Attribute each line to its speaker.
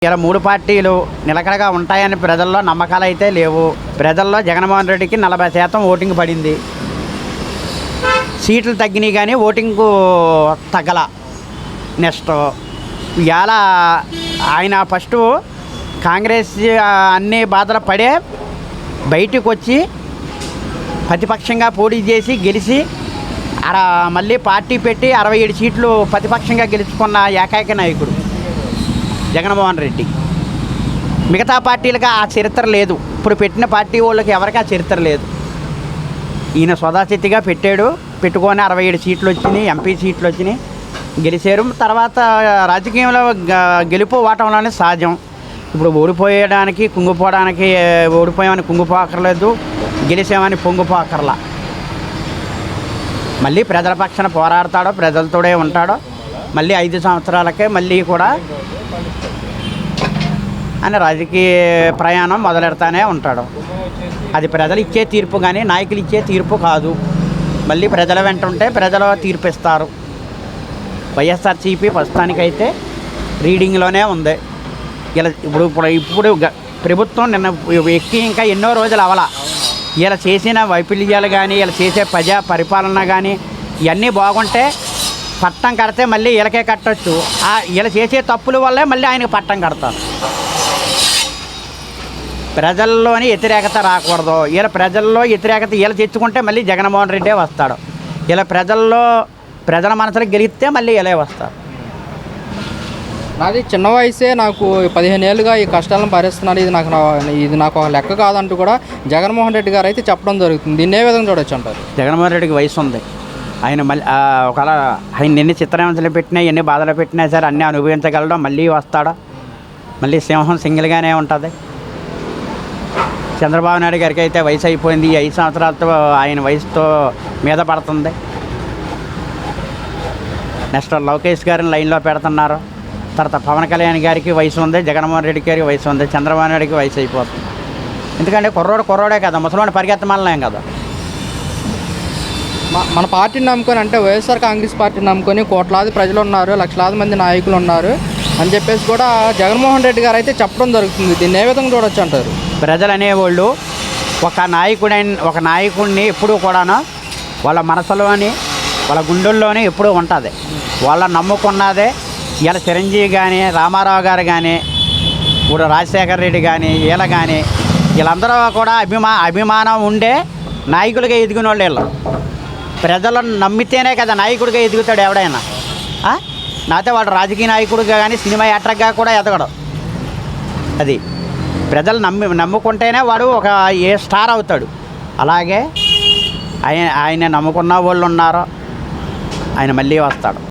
Speaker 1: ఇలా మూడు పార్టీలు నిలకడగా ఉంటాయని ప్రజల్లో నమ్మకాలు అయితే లేవు. ప్రజల్లో జగన్మోహన్ రెడ్డికి 40% ఓటింగ్ పడింది. సీట్లు తగ్గినాయి కానీ ఓటింగు తగ్గల. నెక్స్ట్ ఇవాళ ఆయన ఫస్ట్ కాంగ్రెస్ అన్ని బాధలు పడే బయటకు వచ్చి ప్రతిపక్షంగా పోటీ చేసి గెలిచి మళ్ళీ పార్టీ పెట్టి 67 సీట్లు ప్రతిపక్షంగా గెలుచుకున్న ఏకైక నాయకుడు జగన్మోహన్ రెడ్డి. మిగతా పార్టీలకు ఆ చరిత్ర లేదు. ఇప్పుడు పెట్టిన పార్టీ వాళ్ళకి ఎవరికి ఆ చరిత్ర లేదు. ఈయన స్వదాచితిగా పెట్టుకొని 67 సీట్లు వచ్చినాయి, ఎంపీ సీట్లు వచ్చినాయి, గెలిచారు. తర్వాత రాజకీయంలో గెలుపు ఓటంలోనే సహజం. ఇప్పుడు ఓడిపోయామని కుంగిపోకర్లేదు, గెలిచామని పొంగిపోకర్లా. మళ్ళీ ప్రజల పక్షాన పోరాడతాడో, ప్రజలతోడే ఉంటాడో, మళ్ళీ 5 సంవత్సరాలకే మళ్ళీ కూడా ఆయన రాజకీయ ప్రయాణం మొదలెడతానే ఉంటాడు. అది ప్రజలు ఇచ్చే తీర్పు కానీ నాయకులు ఇచ్చే తీర్పు కాదు. మళ్ళీ ప్రజల వెంట ఉంటే ప్రజలు తీర్పు ఇస్తారు. వైఎస్ఆర్సీపీ ప్రస్తుతానికైతే రీడింగ్లోనే ఉంది. ఇలా ఇప్పుడు ప్రభుత్వం నిన్న ఎక్కి ఇంకా ఎన్నో రోజులు అవలా. ఇలా చేసిన వైఫల్యాలు కానీ ఇలా చేసే ప్రజా పరిపాలన కానీ ఇవన్నీ బాగుంటే పట్టం కడితే మళ్ళీ వీళ్ళకే కట్టచ్చు. ఇలా చేసే తప్పుల వల్లే మళ్ళీ ఆయనకు పట్టం కడతారు. ప్రజల్లోని వ్యతిరేకత రాకూడదు. ఇలా ప్రజల్లో వ్యతిరేకత ఇలా తెచ్చుకుంటే మళ్ళీ జగన్మోహన్ రెడ్డే వస్తాడు. ఇలా ప్రజల మనసులు గెలిస్తే మళ్ళీ ఇలా వస్తారు.
Speaker 2: నాది చిన్న వయసే, నాకు 15 ఏళ్ళుగా ఈ కష్టాలను భరిస్తున్నాను, ఇది నాకు ఒక లెక్క కాదంటూ కూడా జగన్మోహన్ రెడ్డి గారు అయితే చెప్పడం జరుగుతుంది. దీన్ని ఏ విధంగా చూడొచ్చు అంటారు?
Speaker 1: జగన్మోహన్ రెడ్డికి వయసు ఉంది. ఆయన మళ్ళీ ఒకవేళ ఆయన ఎన్ని చిత్రహింసలు పెట్టినా ఎన్ని బాధలు పెట్టినా సరే అన్నీ అనుభవించగలడం. మళ్ళీ వస్తాడో, మళ్ళీ సింహం సింగిల్గానే ఉంటుంది. చంద్రబాబు నాయుడు గారికి అయితే వయసు అయిపోయింది. ఈ 5 సంవత్సరాలతో ఆయన వయసుతో మీద పడుతుంది. నెక్స్ట్ లోకేష్ గారిని లైన్లో పెడుతున్నారు. తర్వాత పవన్ కళ్యాణ్ గారికి వయసు ఉంది, జగన్మోహన్ రెడ్డి గారికి వయసు ఉంది, చంద్రబాబు నాయుడికి వయసు అయిపోతుంది. ఎందుకంటే కుర్రోడే కదా, ముసలివాడిని పరిగెత్తమనలేం కదా.
Speaker 2: మన పార్టీని నమ్ముకొని, అంటే వైఎస్ఆర్ కాంగ్రెస్ పార్టీని నమ్ముకొని కోట్లాది ప్రజలు ఉన్నారు, లక్షలాది మంది నాయకులు ఉన్నారు అని చెప్పేసి కూడా జగన్మోహన్ రెడ్డి గారు అయితే చెప్పడం జరుగుతుంది. దీన్ని ఏ విధంగా చూడొచ్చు అంటారు?
Speaker 1: ప్రజలు అనేవాళ్ళు ఒక నాయకుడిని ఎప్పుడూ కూడాను వాళ్ళ మనసులోని వాళ్ళ గుండెల్లోనే ఎప్పుడూ ఉంటుంది. వాళ్ళ నమ్ముకున్నదే. ఇలా చిరంజీవి కానీ, రామారావు గారు కానీ, ఇప్పుడు రాజశేఖర రెడ్డి కానీ, వీళ్ళందరూ కూడా అభిమానం ఉండే నాయకులుగా ఎదిగిన వాళ్ళు. వీళ్ళు ప్రజలను నమ్మితేనే కదా నాయకుడిగా ఎదుగుతాడు ఎవడైనా. నాతో వాడు రాజకీయ నాయకుడిగా కానీ సినిమా యాక్టర్గా కూడా ఎదగడు. అది ప్రజలు నమ్ముకుంటేనే వాడు ఏ స్టార్ అవుతాడు. అలాగే ఆయన నమ్ముకున్న వాళ్ళు ఉన్నారో ఆయన మళ్ళీ వస్తాడు.